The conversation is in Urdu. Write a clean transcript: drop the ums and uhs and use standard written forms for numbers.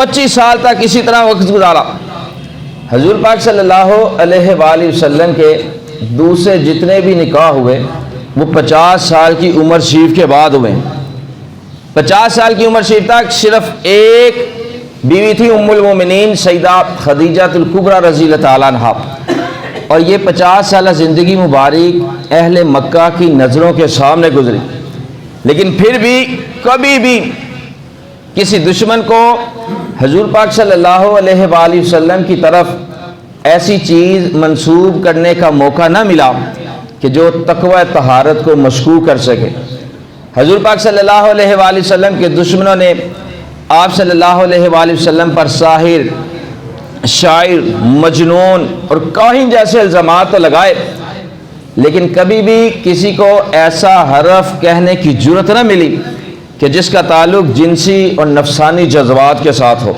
25 سال تک اسی طرح وقت گزارا۔ حضور پاک صلی اللہ علیہ وآلہ وسلم کے دوسرے جتنے بھی نکاح ہوئے وہ 50 سال کی عمر شریف کے بعد ہوئے۔ 50 سال کی عمر شریف تک صرف ایک بیوی تھی، ام المومنین سیدہ خدیجہ الکبریٰ رضی اللہ تعالیٰ عنہا، اور یہ 50 سالہ زندگی مبارک اہل مکہ کی نظروں کے سامنے گزری، لیکن پھر بھی کبھی بھی کسی دشمن کو حضور پاک صلی اللہ علیہ وآلہ وسلم کی طرف ایسی چیز منسوب کرنے کا موقع نہ ملا کہ جو تقوی طہارت کو مشکوک کر سکے۔ حضور پاک صلی اللہ علیہ وآلہ وسلم کے دشمنوں نے آپ صلی اللہ علیہ وآلہ وسلم پر ساحر، شاعر، مجنون اور کاہن جیسے الزامات تو لگائے، لیکن کبھی بھی کسی کو ایسا حرف کہنے کی جرأت نہ ملی کہ جس کا تعلق جنسی اور نفسانی جذبات کے ساتھ ہو۔